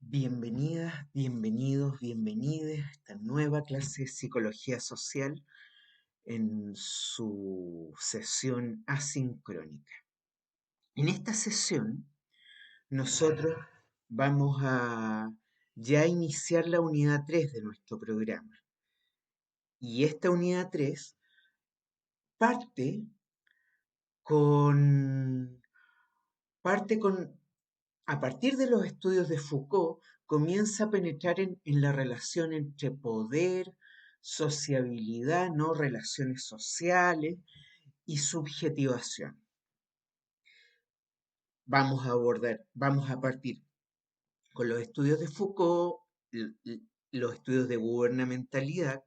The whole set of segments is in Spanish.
Bienvenidas, bienvenidos, bienvenides a esta nueva clase de psicología social en su sesión asincrónica. En esta sesión nosotros vamos a ya iniciar la unidad 3 de nuestro programa. Y esta unidad 3 parte con, parte con, a partir de los estudios de Foucault, comienza a penetrar en la relación entre poder, sociabilidad, ¿no? Relaciones sociales y subjetivación. Vamos a partir con los estudios de Foucault, los estudios de gubernamentalidad,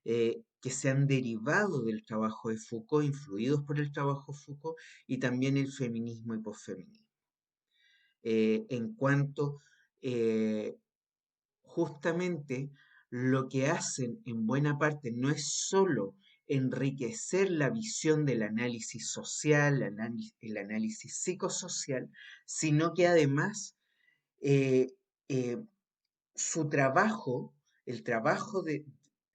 que se han derivado del trabajo de Foucault, influidos por el trabajo de Foucault, y también el feminismo y posfeminismo. En cuanto justamente lo que hacen en buena parte no es solo enriquecer la visión del análisis social, el análisis psicosocial, sino que además eh, eh, su trabajo, el trabajo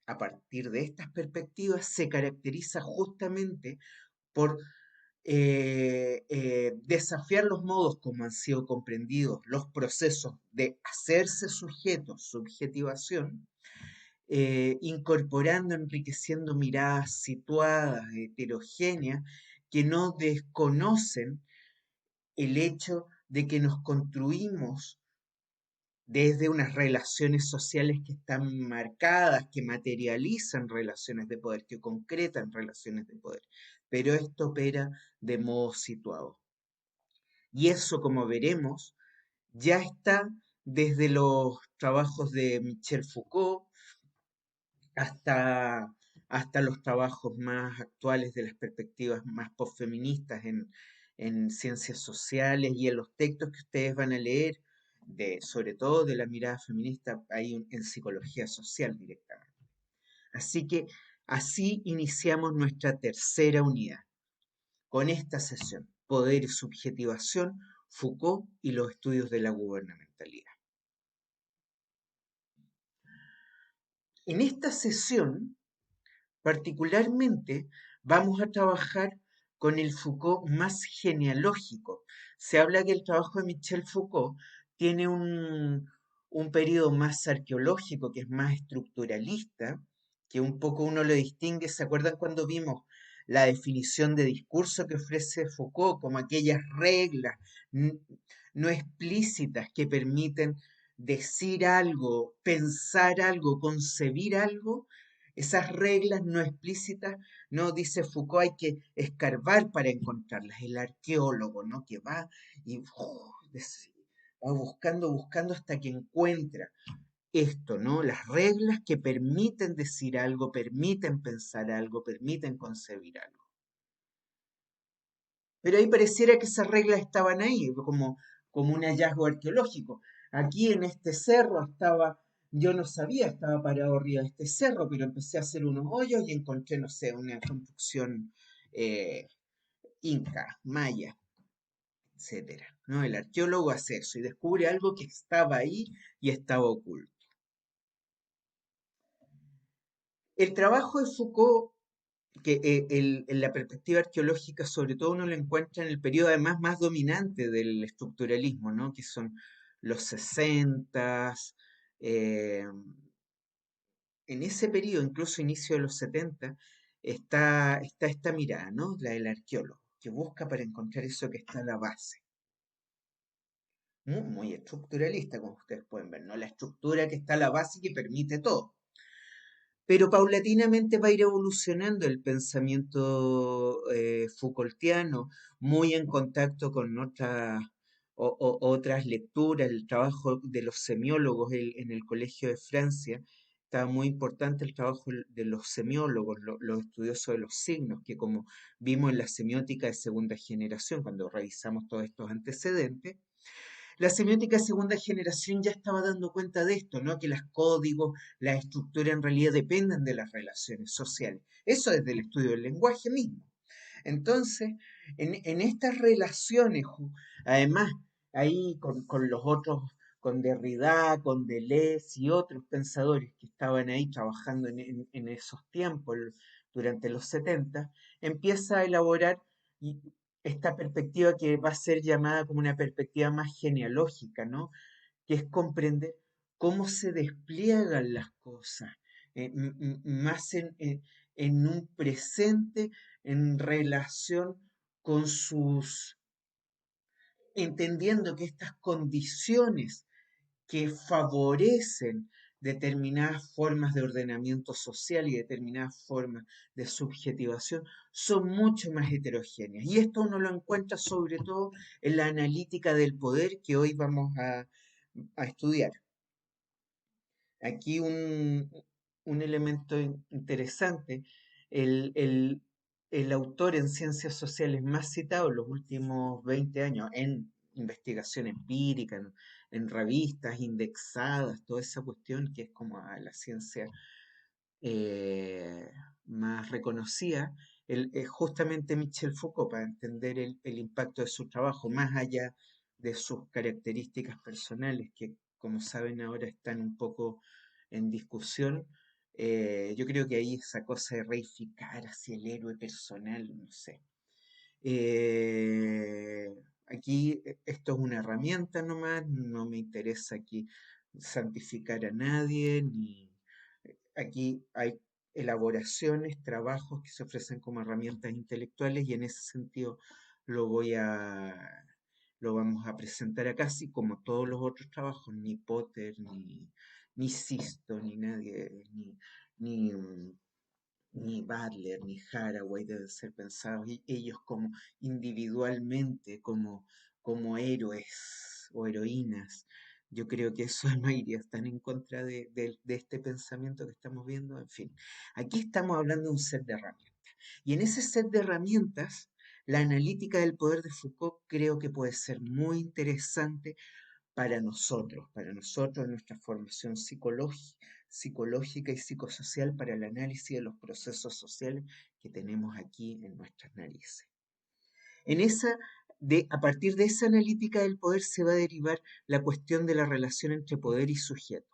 a partir de estas perspectivas, se caracteriza justamente por desafiar los modos como han sido comprendidos los procesos de hacerse sujetos, subjetivación, incorporando, enriqueciendo miradas situadas, heterogéneas, que no desconocen el hecho de que nos construimos desde unas relaciones sociales que están marcadas, que materializan relaciones de poder, que concretan relaciones de poder, pero esto opera de modo situado. Y eso, como veremos, ya está desde los trabajos de Michel Foucault hasta, hasta los trabajos más actuales de las perspectivas más posfeministas en ciencias sociales y en los textos que ustedes van a leer, sobre todo de la mirada feminista, ahí en psicología social directamente. Así que así iniciamos nuestra tercera unidad con esta sesión, Poder y Subjetivación, Foucault y los estudios de la gubernamentalidad. En esta sesión, particularmente, vamos a trabajar con el Foucault más genealógico. Se habla que el trabajo de Michel Foucault tiene un periodo más arqueológico, que es más estructuralista, que un poco uno lo distingue. ¿Se acuerdan cuando vimos la definición de discurso que ofrece Foucault como aquellas reglas no explícitas que permiten decir algo, pensar algo, concebir algo? Esas reglas no explícitas, no dice Foucault, hay que escarbar para encontrarlas. El arqueólogo, ¿no? Que va y va buscando, buscando hasta que encuentra esto, ¿no? Las reglas que permiten decir algo, permiten pensar algo, permiten concebir algo. Pero ahí pareciera que esas reglas estaban ahí, como un hallazgo arqueológico. Aquí en este cerro estaba, yo no sabía, estaba parado arriba de este cerro, pero empecé a hacer unos hoyos y encontré, no sé, una construcción eh, inca, maya, etcétera. ¿No? El arqueólogo hace eso y descubre algo que estaba ahí y estaba oculto. El trabajo de Foucault, que en la perspectiva arqueológica sobre todo uno lo encuentra en el periodo además más dominante del estructuralismo, ¿no? Que son los 60, eh, en ese periodo, incluso inicio de los 70, está esta mirada, ¿no? La del arqueólogo, que busca para encontrar eso que está a la base. Muy, muy estructuralista, como ustedes pueden ver, ¿no? La estructura que está a la base y que permite todo. Pero paulatinamente va a ir evolucionando el pensamiento Foucaultiano, muy en contacto con otras lecturas, el trabajo de los semiólogos en el Colegio de Francia. Estaba muy importante el trabajo de los semiólogos, los estudiosos de los signos, que como vimos en la semiótica de segunda generación, cuando revisamos todos estos antecedentes, la semiótica de segunda generación ya estaba dando cuenta de esto, ¿no? Que los códigos, la estructura en realidad dependen de las relaciones sociales. Eso desde el estudio del lenguaje mismo. Entonces, en estas relaciones, además, ahí con los otros, con Derrida, con Deleuze y otros pensadores que estaban ahí trabajando en esos tiempos, durante los 70, empieza a elaborar esta perspectiva que va a ser llamada como una perspectiva más genealógica, ¿no? Que es comprender cómo se despliegan las cosas, más en un presente en relación con sus, entendiendo que estas condiciones que favorecen determinadas formas de ordenamiento social y determinadas formas de subjetivación son mucho más heterogéneas. Y esto uno lo encuentra sobre todo en la analítica del poder que hoy vamos a estudiar. Aquí un elemento interesante, el, el- el autor en ciencias sociales más citado en los últimos 20 años en investigación empírica, en revistas indexadas, toda esa cuestión que es como la ciencia eh, más reconocida, es justamente Michel Foucault, para entender el impacto de su trabajo, más allá de sus características personales, que como saben ahora están un poco en discusión. Yo creo que ahí esa cosa de reificar hacia el héroe personal, no sé. Aquí esto es una herramienta nomás, no me interesa aquí santificar a nadie, ni aquí hay elaboraciones, trabajos que se ofrecen como herramientas intelectuales y en ese sentido lo voy a lo vamos a presentar acá, así como todos los otros trabajos, ni Potter, ni Sisto, ni nadie, ni, ni Butler, ni Haraway deben ser pensados ellos como individualmente, como héroes o heroínas. Yo creo que eso no iría tan en contra de este pensamiento que estamos viendo. En fin, aquí estamos hablando de un set de herramientas. Y en ese set de herramientas, la analítica del poder de Foucault creo que puede ser muy interesante para nosotros, nuestra formación psicológica y psicosocial para el análisis de los procesos sociales que tenemos aquí en nuestras narices. En esa, a partir de esa analítica del poder se va a derivar la cuestión de la relación entre poder y sujeto,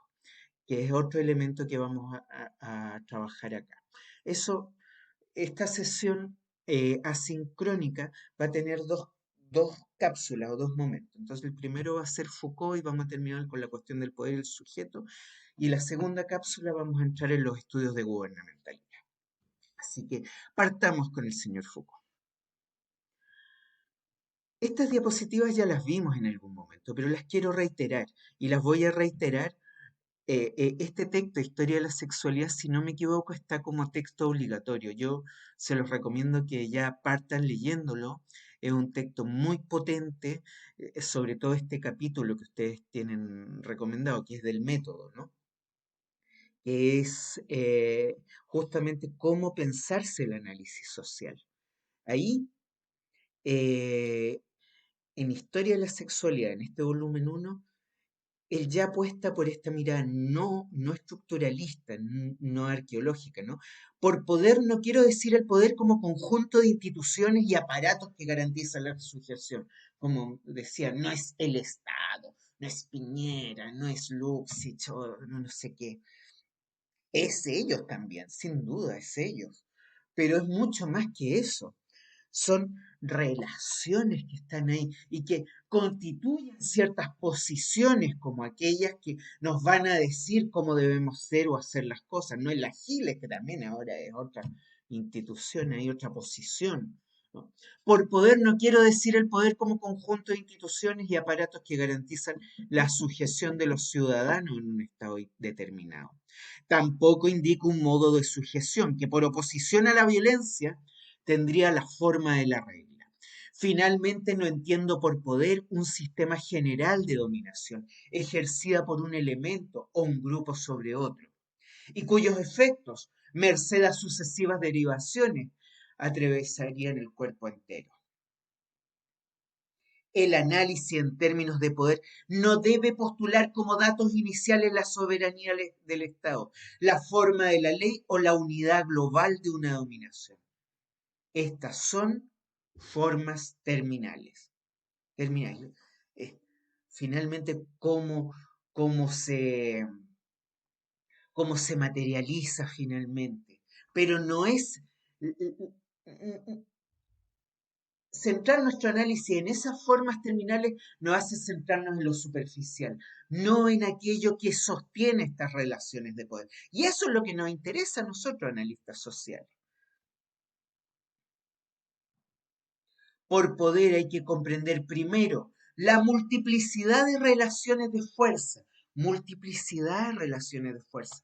que es otro elemento que vamos a trabajar acá. Esta sesión asincrónica va a tener dos cápsulas o dos momentos. Entonces, el primero va a ser Foucault y vamos a terminar con la cuestión del poder y el sujeto. Y la segunda cápsula vamos a entrar en los estudios de gubernamentalidad. Así que partamos con el señor Foucault. Estas diapositivas ya las vimos en algún momento, pero las quiero reiterar y las voy a reiterar. Este texto, Historia de la Sexualidad, si no me equivoco, está como texto obligatorio. Yo se los recomiendo que ya partan leyéndolo. Es un texto muy potente, sobre todo este capítulo que ustedes tienen recomendado, que es del método, ¿no? Que es justamente cómo pensarse el análisis social. Ahí, eh, en Historia de la Sexualidad, en este volumen 1, él ya apuesta por esta mirada no estructuralista, no arqueológica, ¿no? Por poder no quiero decir el poder como conjunto de instituciones y aparatos que garantizan la sujeción. Como decía, no es el Estado, no es Piñera, no es Luxich, o no sé qué. Es ellos también, sin duda, es ellos. Pero es mucho más que eso, son relaciones que están ahí y que constituyen ciertas posiciones como aquellas que nos van a decir cómo debemos ser o hacer las cosas, no en la Giles, que también ahora es otra institución, hay otra posición, ¿no? Por poder no quiero decir el poder como conjunto de instituciones y aparatos que garantizan la sujeción de los ciudadanos en un estado determinado. Tampoco indica un modo de sujeción que por oposición a la violencia tendría la forma de la regla. Finalmente, no entiendo por poder un sistema general de dominación, ejercida por un elemento o un grupo sobre otro, y cuyos efectos, merced a sucesivas derivaciones, atravesarían el cuerpo entero. El análisis en términos de poder no debe postular como datos iniciales la soberanía del Estado, la forma de la ley o la unidad global de una dominación. Estas son formas terminales. Finalmente, cómo se, cómo se materializa finalmente. Pero no es centrar nuestro análisis en esas formas terminales, nos hace centrarnos en lo superficial, no en aquello que sostiene estas relaciones de poder. Y eso es lo que nos interesa a nosotros, analistas sociales. Por poder hay que comprender primero la multiplicidad de relaciones de fuerza, multiplicidad de relaciones de fuerza,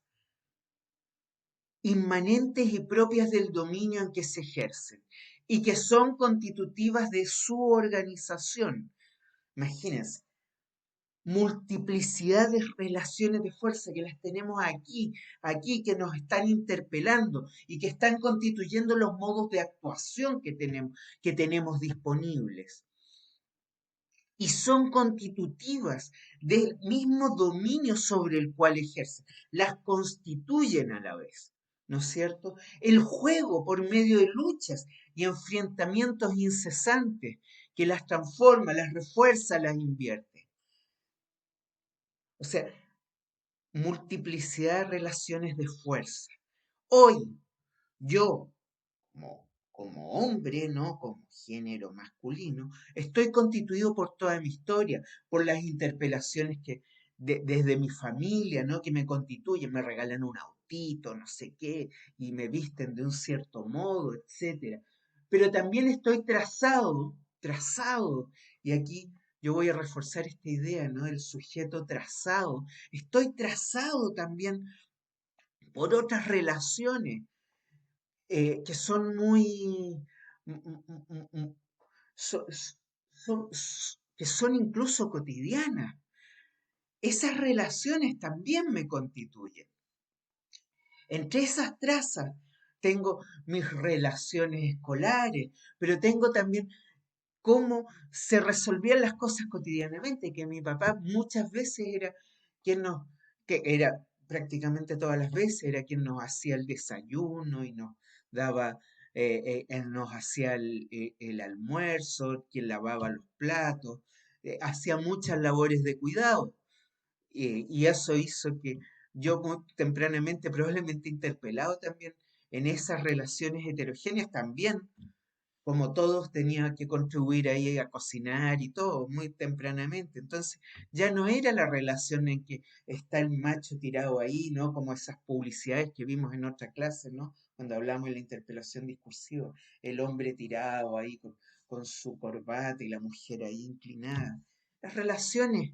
inmanentes y propias del dominio en que se ejercen y que son constitutivas de su organización. Imagínense, multiplicidad de relaciones de fuerza que las tenemos aquí que nos están interpelando y que están constituyendo los modos de actuación que tenemos disponibles. Y son constitutivas del mismo dominio sobre el cual ejercen, las constituyen a la vez, ¿no es cierto? El juego por medio de luchas y enfrentamientos incesantes que las transforma, las refuerza, las invierte. O sea, multiplicidad de relaciones de fuerza. Hoy, yo, como hombre, ¿no? Como género masculino, estoy constituido por toda mi historia, por las interpelaciones que desde mi familia, ¿no? Que me constituyen, me regalan un autito, no sé qué, y me visten de un cierto modo, etcétera. Pero también estoy trazado, y aquí yo voy a reforzar esta idea, ¿no? El sujeto trazado. Estoy trazado también por otras relaciones que son muy, mm, mm, mm, mm, mm, so- que son incluso cotidianas. Esas relaciones también me constituyen. Entre esas trazas tengo mis relaciones escolares, pero tengo también cómo se resolvían las cosas cotidianamente, que mi papá muchas veces era quien nos, que era prácticamente todas las veces, era quien nos hacía el desayuno y nos daba, él nos hacía el almuerzo, quien lavaba los platos, hacía muchas labores de cuidado. Y eso hizo que yo muy tempranamente, probablemente interpelado también en esas relaciones heterogéneas, también como todos tenían que contribuir ahí a cocinar y todo muy tempranamente. Entonces ya no era la relación en que está el macho tirado ahí, ¿no? Como esas publicidades que vimos en otra clase, ¿no? Cuando hablamos de la interpelación discursiva, el hombre tirado ahí con su corbata y la mujer ahí inclinada. Las relaciones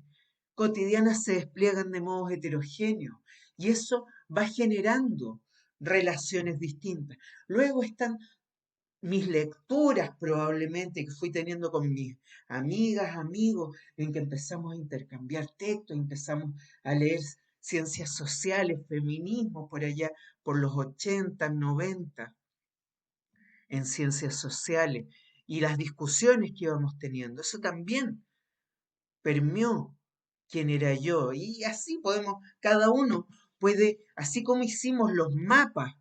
cotidianas se despliegan de modos heterogéneos y eso va generando relaciones distintas. Luego están mis lecturas probablemente que fui teniendo con mis amigas, amigos, en que empezamos a intercambiar textos, empezamos a leer ciencias sociales, feminismo, por allá, por los 80, 90, en ciencias sociales, y las discusiones que íbamos teniendo. Eso también permeó quién era yo, y así podemos, cada uno puede, así como hicimos los mapas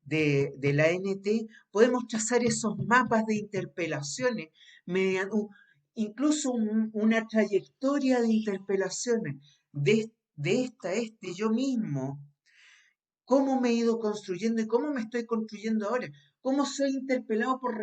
de la ANT, podemos trazar esos mapas de interpelaciones, mediante, incluso una trayectoria de interpelaciones de esta a este, yo mismo, cómo me he ido construyendo y cómo me estoy construyendo ahora, cómo soy interpelado por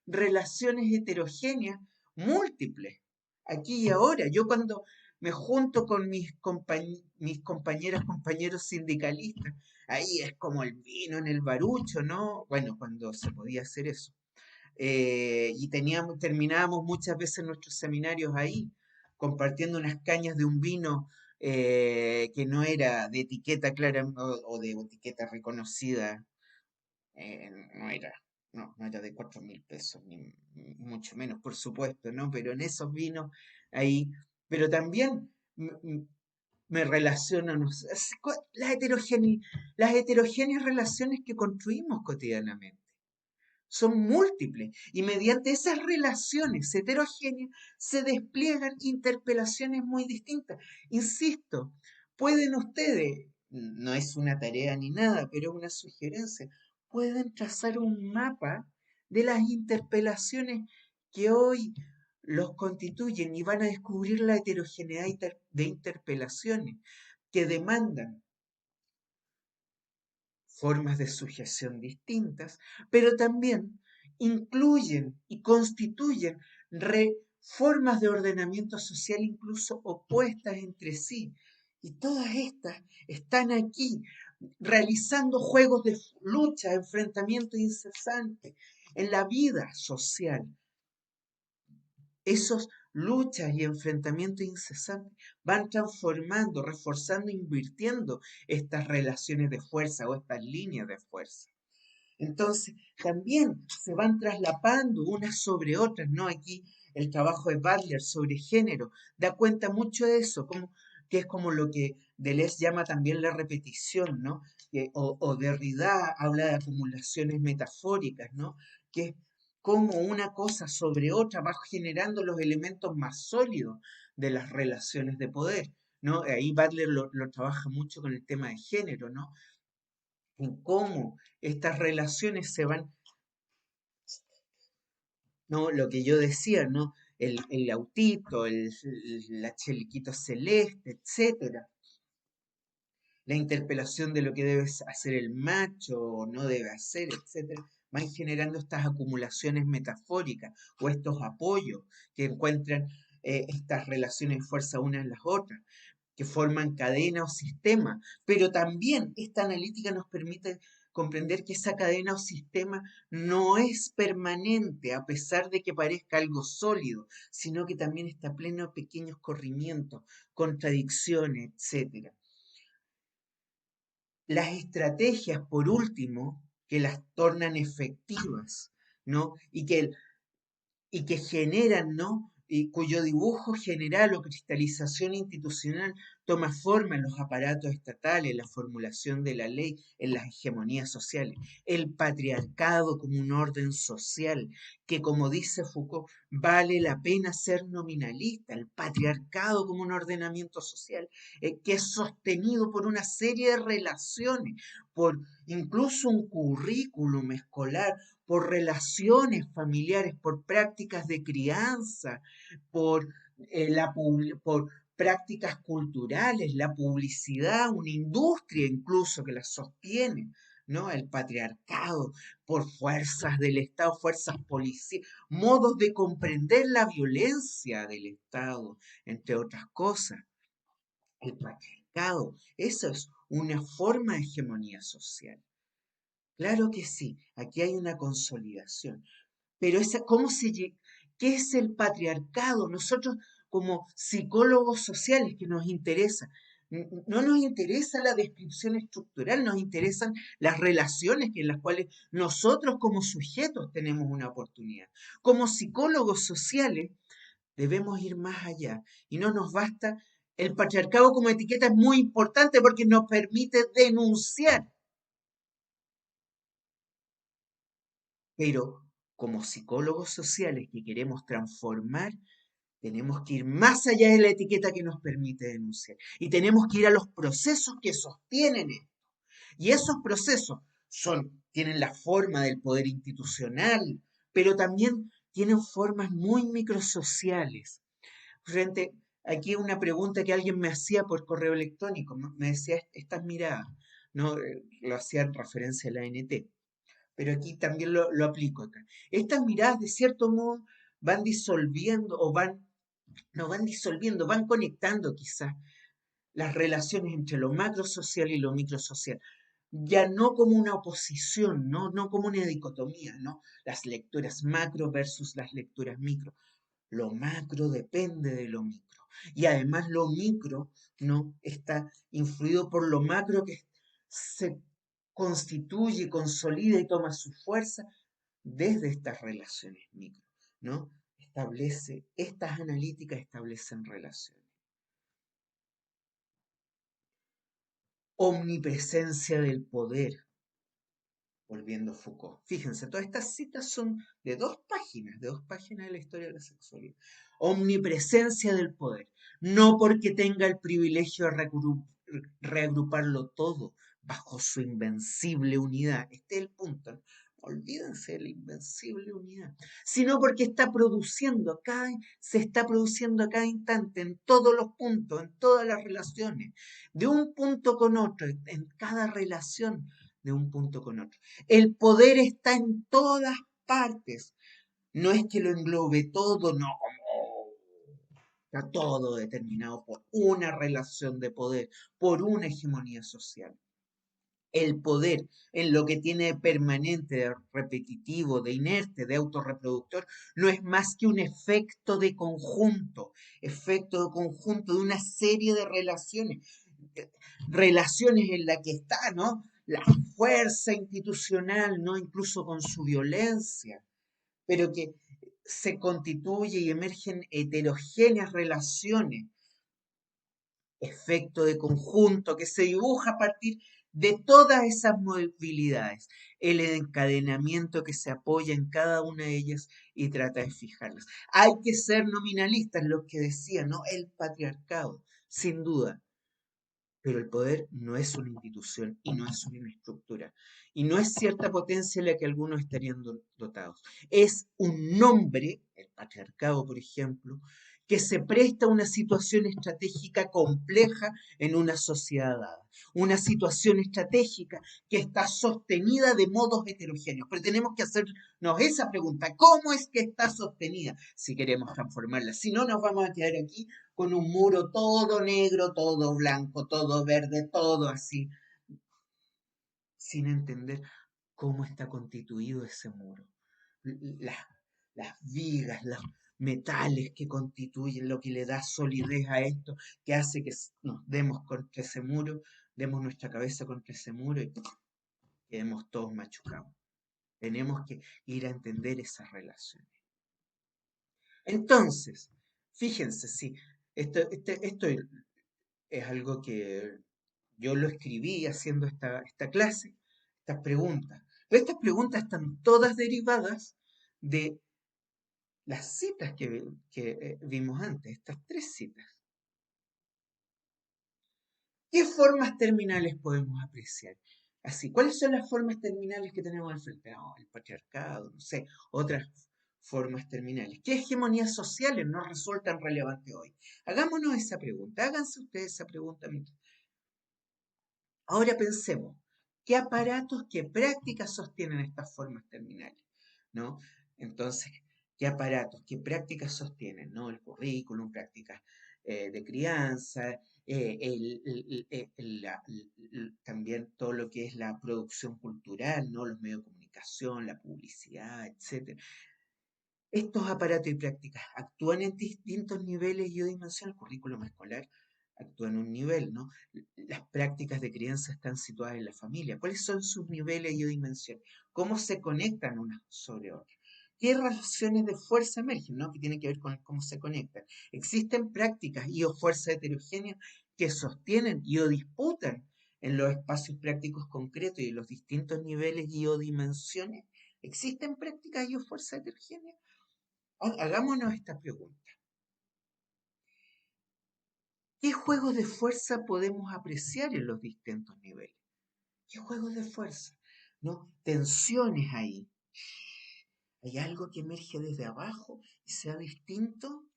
relaciones heterogéneas múltiples, aquí y ahora. Yo cuando me junto con mis compañeras, compañeros sindicalistas, ahí es como el vino en el barucho, ¿no? Bueno, cuando se podía hacer eso. Y terminábamos muchas veces nuestros seminarios ahí, compartiendo unas cañas de un vino que no era de etiqueta clara o de etiqueta reconocida, no era, no era de 4.000 pesos, ni mucho menos, por supuesto, ¿no? Pero en esos vinos ahí, pero también me relaciono, no sé, las heterogéneas relaciones que construimos cotidianamente son múltiples y mediante esas relaciones heterogéneas se despliegan interpelaciones muy distintas. Insisto, pueden ustedes, no es una tarea ni nada, pero una sugerencia, pueden trazar un mapa de las interpelaciones que hoy los constituyen y van a descubrir la heterogeneidad de interpelaciones que demandan formas de sujeción distintas, pero también incluyen y constituyen formas de ordenamiento social incluso opuestas entre sí. Y todas estas están aquí realizando juegos de lucha, enfrentamiento incesante en la vida social. Esos luchas y enfrentamientos incesantes van transformando, reforzando, invirtiendo estas relaciones de fuerza o estas líneas de fuerza. Entonces, también se van traslapando unas sobre otras, ¿no? Aquí el trabajo de Butler sobre género da cuenta mucho de eso, que es como lo que Deleuze llama también la repetición, ¿no? O Derrida habla de acumulaciones metafóricas, ¿no? Que es como una cosa sobre otra va generando los elementos más sólidos de las relaciones de poder, ¿no? Ahí Butler lo trabaja mucho con el tema de género, ¿no? En cómo estas relaciones se van, ¿no? Lo que yo decía, ¿no? El autito, la cheliquito celeste, etcétera. La interpelación de lo que debe hacer el macho o no debe hacer, etcétera, van generando estas acumulaciones metafóricas o estos apoyos que encuentran estas relaciones de fuerza unas en las otras, que forman cadena o sistema, pero también esta analítica nos permite comprender que esa cadena o sistema no es permanente a pesar de que parezca algo sólido, sino que también está pleno de pequeños corrimientos, contradicciones, etcétera. Las estrategias, por último, que las tornan efectivas, ¿no? Y que generan, ¿no? Y cuyo dibujo general o cristalización institucional toma forma en los aparatos estatales, en la formulación de la ley, en las hegemonías sociales. El patriarcado como un orden social, que como dice Foucault, vale la pena ser nominalista. El patriarcado como un ordenamiento social, que es sostenido por una serie de relaciones, por incluso un currículum escolar, por relaciones familiares, por prácticas de crianza, por, por prácticas culturales, la publicidad, una industria incluso que las sostiene, ¿no? El patriarcado, por fuerzas del Estado, fuerzas policiales, modos de comprender la violencia del Estado, entre otras cosas. El patriarcado, eso es una forma de hegemonía social. Claro que sí, aquí hay una consolidación. Pero ¿qué es el patriarcado? Nosotros como psicólogos sociales que nos interesa, no nos interesa la descripción estructural, nos interesan las relaciones en las cuales nosotros como sujetos tenemos una oportunidad. Como psicólogos sociales debemos ir más allá y no nos basta. El patriarcado como etiqueta es muy importante porque nos permite denunciar. Pero como psicólogos sociales que queremos transformar, tenemos que ir más allá de la etiqueta que nos permite denunciar. Y tenemos que ir a los procesos que sostienen esto. Y esos procesos tienen la forma del poder institucional, pero también tienen formas muy microsociales. Aquí una pregunta que alguien me hacía por correo electrónico, me decía estas miradas, ¿no? Lo hacía en referencia a la ANT, pero aquí también lo aplico acá. Estas miradas, de cierto modo, van disolviendo no van disolviendo, van conectando quizás las relaciones entre lo macrosocial y lo microsocial. Ya no como una oposición, no como una dicotomía, ¿no? Las lecturas macro versus las lecturas micro. Lo macro depende de lo micro. Y además lo micro, ¿no? Está influido por lo macro que se constituye, consolida y toma su fuerza desde estas relaciones micro, ¿no? Estas analíticas establecen relaciones. Omnipresencia del poder, volviendo a Foucault. Fíjense, todas estas citas son de dos páginas de la historia de la sexualidad. Omnipresencia del poder, no porque tenga el privilegio de reagruparlo todo bajo su invencible unidad. Este es el punto, ¿no? olvídense de la invencible unidad, sino porque se está produciendo a cada instante, en todos los puntos, en todas las relaciones, de un punto con otro, en cada relación de un punto con otro. El poder está en todas partes. No es que lo englobe todo, no, como está todo determinado por una relación de poder, por una hegemonía social. El poder en lo que tiene de permanente, de repetitivo, de inerte, de autorreproductor, no es más que un efecto de conjunto de una serie de eh, relaciones en las que está, ¿no? La fuerza institucional, ¿no? Incluso con su violencia, pero que se constituye y emergen heterogéneas relaciones, efecto de conjunto que se dibuja a partir de todas esas movilidades, el encadenamiento que se apoya en cada una de ellas y trata de fijarlas. Hay que ser nominalistas, lo que decía, ¿no? El patriarcado, sin duda, pero el poder no es una institución y no es una estructura. Y no es cierta potencia la que algunos estarían dotados. Es un nombre, el patriarcado, por ejemplo, que se presta a una situación estratégica compleja en una sociedad dada. Una situación estratégica que está sostenida de modos heterogéneos. Pero tenemos que hacernos esa pregunta, ¿cómo es que está sostenida si queremos transformarla? Si no, nos vamos a quedar aquí con un muro todo negro, todo blanco, todo verde, todo así, sin entender cómo está constituido ese muro. Las, las vigas, los metales que constituyen lo que le da solidez a esto, que hace que nos demos contra ese muro, demos nuestra cabeza contra ese muro y quedemos todos machucados. Tenemos que ir a entender esas relaciones. Entonces, fíjense, sí, esto es algo que yo lo escribí haciendo esta clase, estas preguntas. Pero estas preguntas están todas derivadas de las citas que vimos antes, estas tres citas. ¿Qué formas terminales podemos apreciar? Así, ¿cuáles son las formas terminales que tenemos al frente? No, el patriarcado, no sé, otras formas terminales. ¿Qué hegemonías sociales nos resultan relevantes hoy? Hagámonos esa pregunta, háganse ustedes esa pregunta mientras. Ahora pensemos, ¿qué aparatos, qué prácticas sostienen estas formas terminales? ¿No? Entonces, ¿qué aparatos, qué prácticas sostienen? ¿No? El currículum, prácticas de crianza, también todo lo que es la producción cultural, ¿no? Los medios de comunicación, la publicidad, etcétera. Estos aparatos y prácticas actúan en distintos niveles y dimensiones. El currículum escolar actúa en un nivel, ¿no? Las prácticas de crianza están situadas en la familia. ¿Cuáles son sus niveles y dimensiones? ¿Cómo se conectan unas sobre otras? ¿Qué relaciones de fuerza emergen, ¿no? Que tienen que ver con cómo se conectan. Existen prácticas y o fuerzas heterogéneas que sostienen y o disputan en los espacios prácticos concretos y en los distintos niveles y o dimensiones. ¿Existen prácticas y o fuerzas heterogéneas? Hagámonos esta pregunta. ¿Qué juegos de fuerza podemos apreciar en los distintos niveles? ¿Qué juegos de fuerza? ¿No? Tensiones ahí. ¿Hay algo que emerge desde abajo y sea distinto?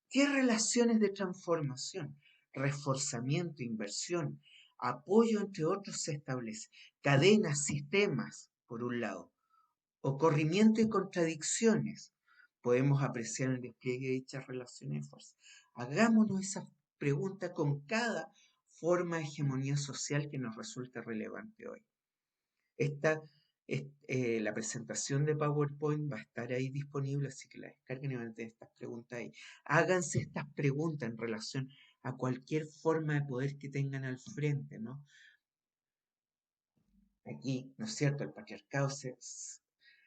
¿Qué relaciones de transformación, reforzamiento, inversión, apoyo, entre otros, se establecen? Cadenas, sistemas, por un lado, o corrimiento y contradicciones. Podemos apreciar el despliegue de dichas relaciones de fuerza. Hagámonos esa pregunta con cada forma de hegemonía social que nos resulta relevante hoy. La presentación de PowerPoint va a estar ahí disponible, así que la descarguen y van a tener estas preguntas ahí. Háganse estas preguntas en relación a cualquier forma de poder que tengan al frente, ¿no? Aquí, ¿no es cierto? El patriarcado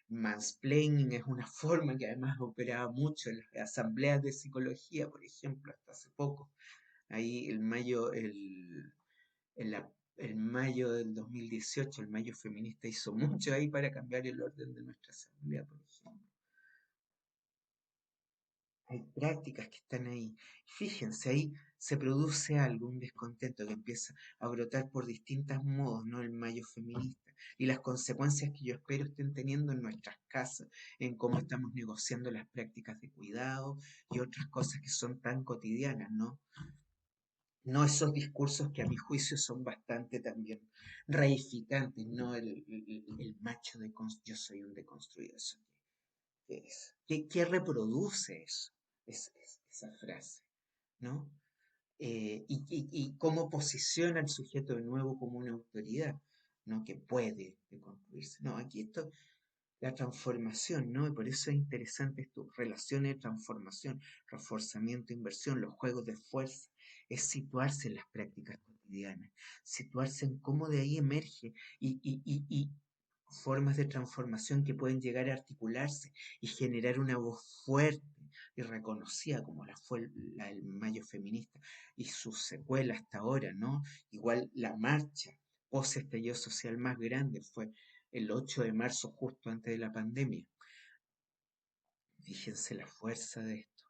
mansplaining es una forma que además operaba mucho en las asambleas de psicología, por ejemplo, hasta hace poco. Ahí el mayo del 2018, el mayo feminista hizo mucho ahí para cambiar el orden de nuestra asamblea, por ejemplo. Hay prácticas que están ahí. Fíjense, ahí se produce algo, un descontento que empieza a brotar por distintos modos, ¿no? El mayo feminista. y las consecuencias que yo espero estén teniendo en nuestras casas, en cómo estamos negociando las prácticas de cuidado y otras cosas que son tan cotidianas, ¿no? No esos discursos que a mi juicio son bastante también reificantes, no el macho de yo soy un deconstruido, eso qué es, qué reproduce eso, esa frase, ¿no? Y cómo posiciona al sujeto de nuevo como una autoridad, ¿no? Que puede deconstruirse. No, aquí esto, la transformación, ¿no? Y por eso es interesante esto, relaciones de transformación, reforzamiento, inversión, los juegos de fuerza, es situarse en las prácticas cotidianas, situarse en cómo de ahí emerge y formas de transformación que pueden llegar a articularse y generar una voz fuerte y reconocida como la fue la del Mayo Feminista y sus secuelas hasta ahora, ¿no? Igual la marcha post estallido social más grande fue el 8 de marzo, justo antes de la pandemia. Fíjense la fuerza de esto.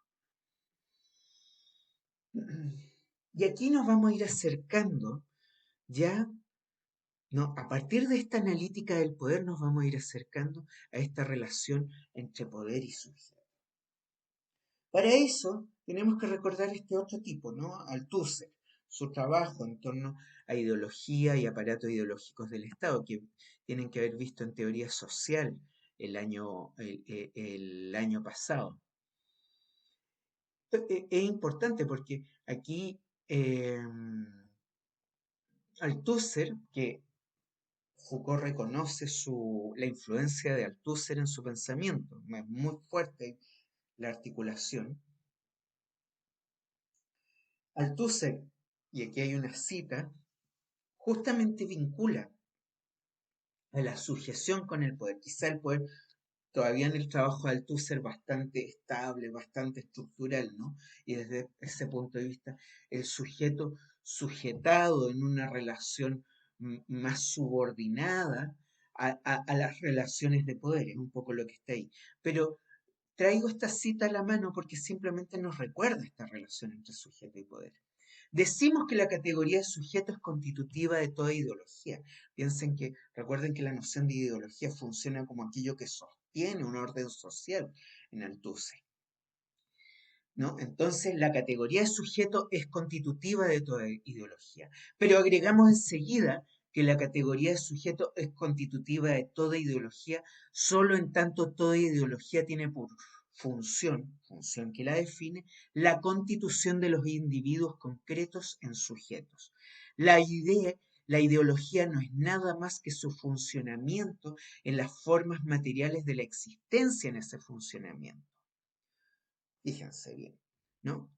Y aquí nos vamos a ir acercando ya, ¿no? A partir de esta analítica del poder nos vamos a ir acercando a esta relación entre poder y sujeto. Para eso tenemos que recordar este otro tipo, ¿no? Althusser, su trabajo en torno a ideología y aparatos ideológicos del Estado, que tienen que haber visto en teoría social el año pasado. Es importante porque aquí Althusser, que Foucault reconoce la influencia de Althusser en su pensamiento, es muy fuerte la articulación. Althusser, y aquí hay una cita, justamente vincula a la sujeción con el poder. Quizá el poder todavía en el trabajo de Althusser bastante estable, bastante estructural, ¿no? Y desde ese punto de vista, el sujeto sujetado en una relación más subordinada a las relaciones de poder, es un poco lo que está ahí. Pero traigo esta cita a la mano porque simplemente nos recuerda esta relación entre sujeto y poder. Decimos que la categoría de sujeto es constitutiva de toda ideología. Recuerden que la noción de ideología funciona como aquello que sostiene un orden social en Althusser, ¿no? Entonces, la categoría de sujeto es constitutiva de toda ideología. Pero agregamos enseguida que la categoría de sujeto es constitutiva de toda ideología solo en tanto toda ideología tiene por función que la define, la constitución de los individuos concretos en sujetos. La idea, la ideología no es nada más que su funcionamiento en las formas materiales de la existencia en ese funcionamiento. Fíjense bien, ¿no?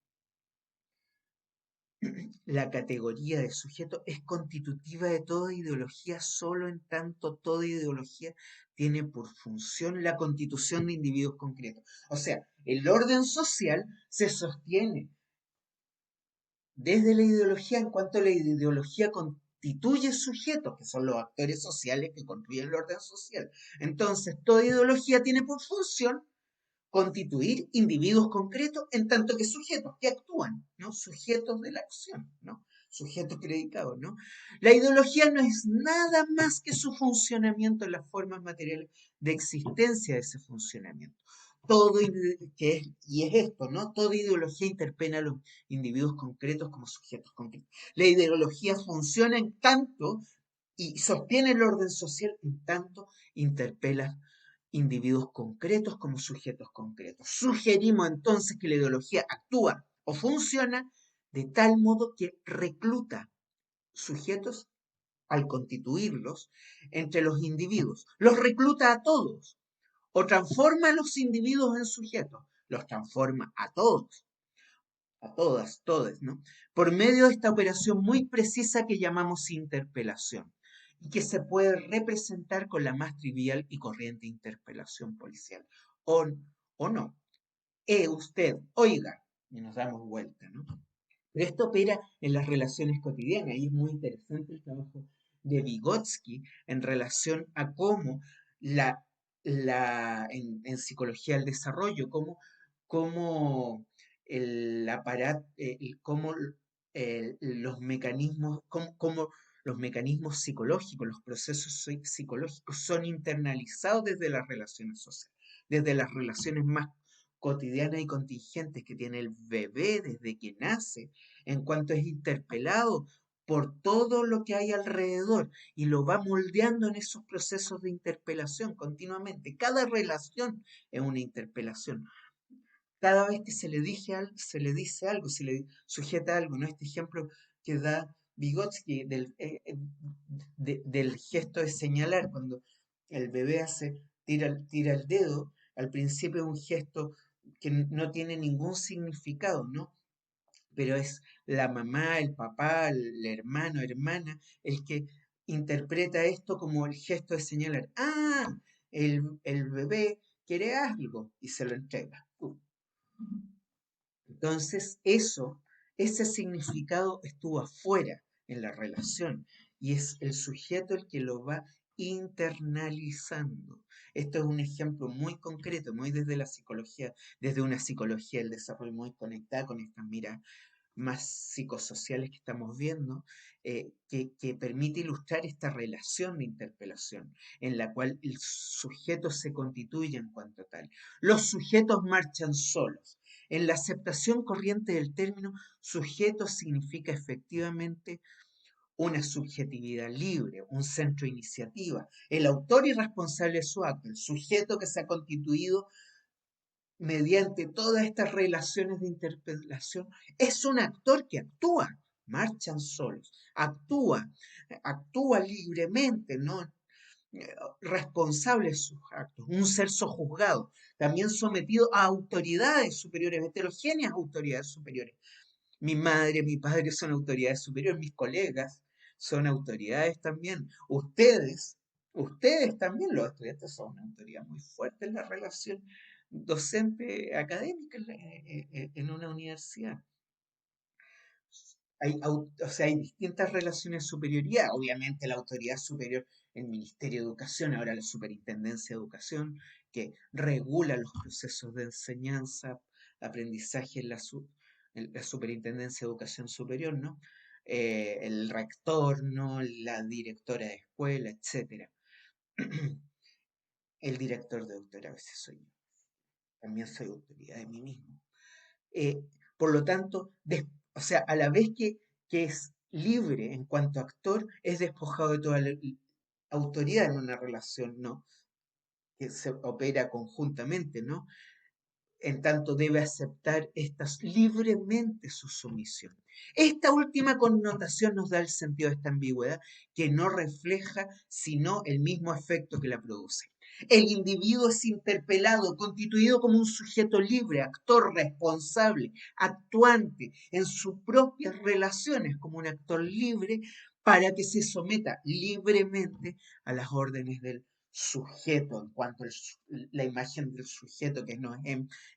La categoría de sujeto es constitutiva de toda ideología solo en tanto toda ideología tiene por función la constitución de individuos concretos. O sea, el orden social se sostiene desde la ideología en cuanto la ideología constituye sujetos, que son los actores sociales que construyen el orden social. Entonces, toda ideología tiene por función constituir individuos concretos en tanto que sujetos que actúan, ¿no? Sujetos de la acción, ¿no? Sujetos predicados, ¿no? La ideología no es nada más que su funcionamiento en las formas materiales de existencia de ese funcionamiento. Y es esto, ¿no? Toda ideología interpela a los individuos concretos como sujetos concretos. La ideología funciona en tanto y sostiene el orden social en tanto interpela individuos concretos como sujetos concretos. Sugerimos entonces que la ideología actúa o funciona de tal modo que recluta sujetos al constituirlos entre los individuos. Los recluta a todos o transforma a los individuos en sujetos. Los transforma a todos, a todas, todes, ¿no? Por medio de esta operación muy precisa que llamamos interpelación y que se puede representar con la más trivial y corriente interpelación policial. O no. Usted, oiga, y nos damos vuelta, ¿no? Pero esto opera en las relaciones cotidianas y es muy interesante el trabajo de Vygotsky en relación a cómo en psicología del desarrollo, cómo el aparato, cómo los mecanismos, cómo los mecanismos psicológicos, los procesos psicológicos son internalizados desde las relaciones sociales, desde las relaciones más cotidianas y contingentes que tiene el bebé desde que nace, en cuanto es interpelado por todo lo que hay alrededor y lo va moldeando en esos procesos de interpelación continuamente. Cada relación es una interpelación. Cada vez que se le dice algo, se le sujeta algo, ¿no? Este ejemplo que da Vygotsky del gesto de señalar, cuando el bebé tira el dedo, al principio es un gesto que no tiene ningún significado, ¿no? Pero es la mamá, el papá, el hermano, hermana, el que interpreta esto como el gesto de señalar, el bebé quiere algo y se lo entrega. Entonces, ese significado estuvo afuera en la relación y es el sujeto el que lo va internalizando. Esto es un ejemplo muy concreto, muy desde la psicología, desde una psicología del desarrollo muy conectada con estas miradas más psicosociales que estamos viendo, que permite ilustrar esta relación de interpelación, en la cual el sujeto se constituye en cuanto tal. Los sujetos marchan solos. En la aceptación corriente del término, sujeto significa efectivamente una subjetividad libre, un centro de iniciativa, el autor y responsable de su acto, el sujeto que se ha constituido mediante todas estas relaciones de interpelación, es un actor que actúa, marchan solos, actúa libremente, ¿no? Responsable de sus actos, un ser sojuzgado, también sometido a autoridades superiores, heterogéneas autoridades superiores. Mi madre, mi padre son autoridades superiores, mis colegas son autoridades también. Ustedes también, los estudiantes, son una autoridad muy fuerte en la relación docente-académica en una universidad. O sea, hay distintas relaciones de superioridad. Obviamente la autoridad superior, el Ministerio de Educación, ahora la Superintendencia de Educación, que regula los procesos de enseñanza, aprendizaje en la Superintendencia de Educación Superior, ¿no? El rector, ¿no? La directora de escuela, etcétera. El director de doctorado, a veces soy yo. También soy autoridad de mí mismo. Eh, por lo tanto, o sea, a la vez que es libre en cuanto a actor, es despojado de toda la autoridad en una relación, ¿no? Que se opera conjuntamente, ¿no? En tanto debe aceptar libremente su sumisión. Esta última connotación nos da el sentido de esta ambigüedad que no refleja sino el mismo efecto que la produce. El individuo es interpelado, constituido como un sujeto libre, actor responsable, actuante en sus propias relaciones como un actor libre para que se someta libremente a las órdenes del sujeto, en cuanto a la imagen del sujeto que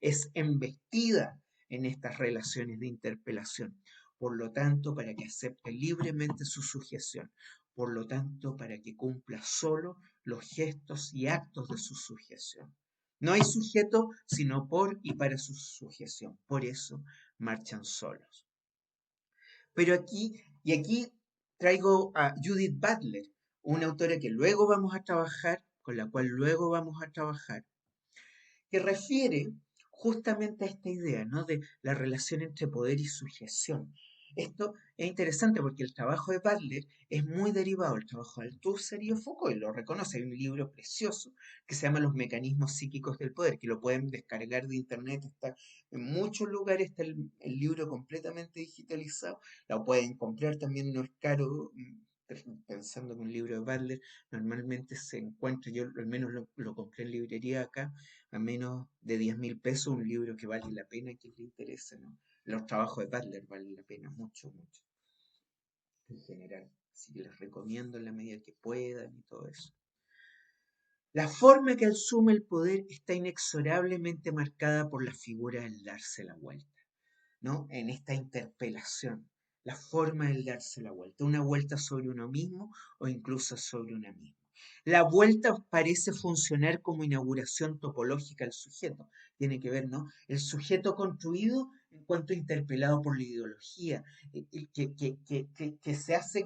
es embestida en estas relaciones de interpelación. Por lo tanto, para que acepte libremente su sujeción. Por lo tanto, para que cumpla solo los gestos y actos de su sujeción. No hay sujeto sino por y para su sujeción. Por eso marchan solos. Pero aquí traigo a Judith Butler, una autora que luego vamos a trabajar, con la cual luego vamos a trabajar, que refiere justamente a esta idea, ¿no? De la relación entre poder y sujeción. Esto es interesante porque el trabajo de Butler es muy derivado del trabajo de Althusser y de Foucault, y lo reconoce. Hay un libro precioso que se llama Los mecanismos psíquicos del poder, que lo pueden descargar de internet, está en muchos lugares, está el libro completamente digitalizado, lo pueden comprar también, no es caro, pensando que un libro de Butler normalmente se encuentra, yo al menos lo compré en librería acá, a menos de 10.000 pesos, un libro que vale la pena, que le interese, ¿no? Los trabajos de Butler valen la pena mucho, mucho, en general. Así que les recomiendo en la medida que puedan y todo eso. La forma que asume el poder está inexorablemente marcada por la figura del darse la vuelta, ¿no? En esta interpelación, la forma del darse la vuelta, una vuelta sobre uno mismo o incluso sobre una misma. La vuelta parece funcionar como inauguración topológica del sujeto. Tiene que ver, ¿no? El sujeto construido en cuanto interpelado por la ideología, que se hace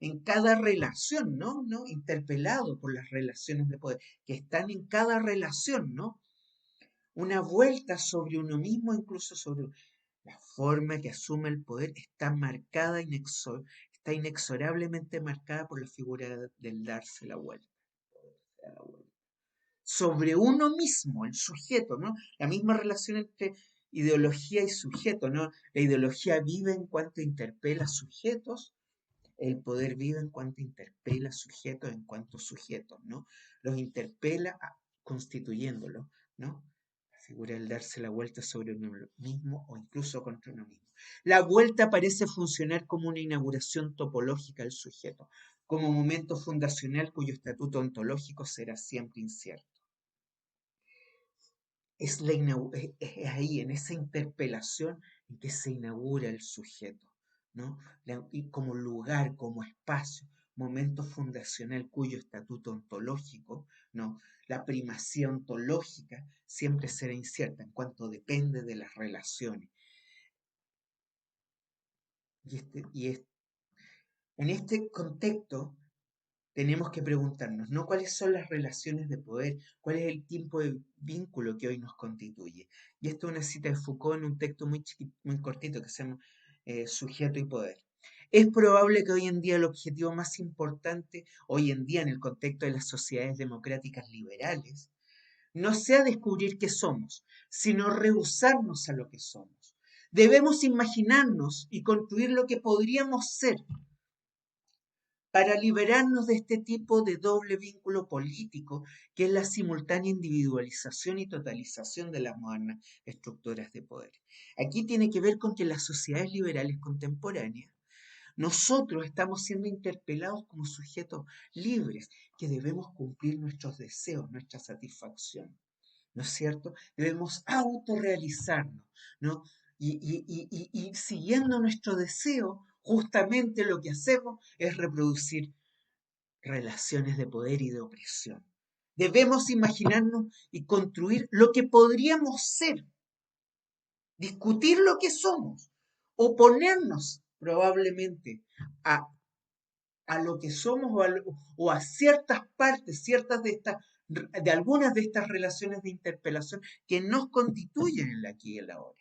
en cada relación, ¿no? ¿No? Interpelado por las relaciones de poder, que están en cada relación, ¿no? Una vuelta sobre uno mismo, incluso sobre la forma que asume el poder, está marcada, está inexorablemente marcada por la figura del darse la vuelta. Sobre uno mismo, el sujeto, ¿no? La misma relación entre ideología y sujeto, ¿no? La ideología vive en cuanto interpela sujetos, el poder vive en cuanto interpela sujetos en cuanto sujetos, ¿no? Los interpela constituyéndolos, ¿no? La figura del darse la vuelta sobre uno mismo o incluso contra uno mismo. La vuelta parece funcionar como una inauguración topológica del sujeto, como momento fundacional cuyo estatuto ontológico será siempre incierto. Es ahí, en esa interpelación, en que se inaugura el sujeto, ¿no? Y como lugar, como espacio, momento fundacional cuyo estatuto ontológico, ¿no? La primacía ontológica siempre será incierta en cuanto depende de las relaciones. En este contexto, tenemos que preguntarnos, ¿no? ¿Cuáles son las relaciones de poder? ¿Cuál es el tipo de vínculo que hoy nos constituye? Y esto es una cita de Foucault en un texto muy cortito que se llama Sujeto y Poder. Es probable que hoy en día el objetivo más importante, hoy en día en el contexto de las sociedades democráticas liberales, no sea descubrir qué somos, sino rehusarnos a lo que somos. Debemos imaginarnos y construir lo que podríamos ser para liberarnos de este tipo de doble vínculo político, que es la simultánea individualización y totalización de las modernas estructuras de poder. Aquí tiene que ver con que las sociedades liberales contemporáneas, nosotros estamos siendo interpelados como sujetos libres, que debemos cumplir nuestros deseos, nuestra satisfacción, ¿no es cierto? Debemos autorrealizarnos, ¿no? Y siguiendo nuestro deseo, justamente lo que hacemos es reproducir relaciones de poder y de opresión. Debemos imaginarnos y construir lo que podríamos ser, discutir lo que somos, oponernos probablemente a, a lo que somos o a ciertas partes, de algunas de estas relaciones de interpelación que nos constituyen en la aquí y en la ahora.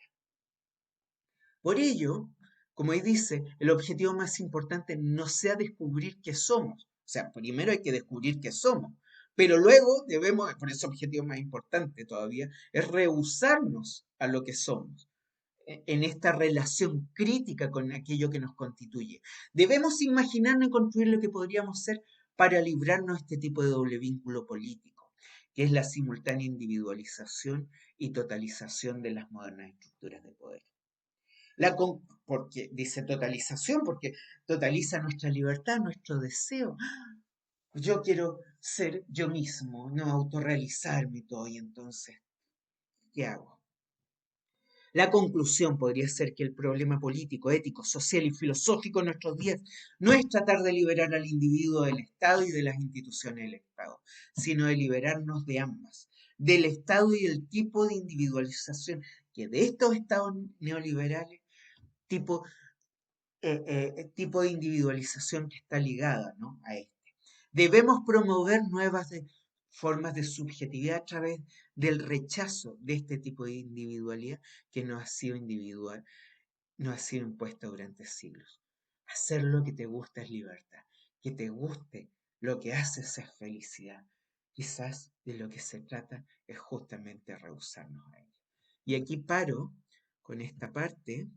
Por ello, como ahí dice, el objetivo más importante no sea descubrir qué somos. O sea, primero hay que descubrir qué somos, pero luego debemos, por eso el objetivo más importante todavía, es rehusarnos a lo que somos en esta relación crítica con aquello que nos constituye. Debemos imaginarnos y construir lo que podríamos ser para librarnos de este tipo de doble vínculo político, que es la simultánea individualización y totalización de las modernas estructuras de poder. Porque dice totalización, porque totaliza nuestra libertad, nuestro deseo. Yo quiero ser yo mismo, no autorrealizarme todo, y entonces, ¿qué hago? La conclusión podría ser que el problema político, ético, social y filosófico en nuestros días no es tratar de liberar al individuo del Estado y de las instituciones del Estado, sino de liberarnos de ambas, del Estado y del tipo de individualización que de estos estados neoliberales, tipo, tipo de individualización que está ligada, ¿no?, a este. Debemos promover formas de subjetividad a través del rechazo de este tipo de individualidad que no ha sido individual, no ha sido impuesta durante siglos. Hacer lo que te gusta es libertad. Que te guste lo que haces es felicidad. Quizás de lo que se trata es justamente rehusarnos a ello. Y aquí paro con esta parte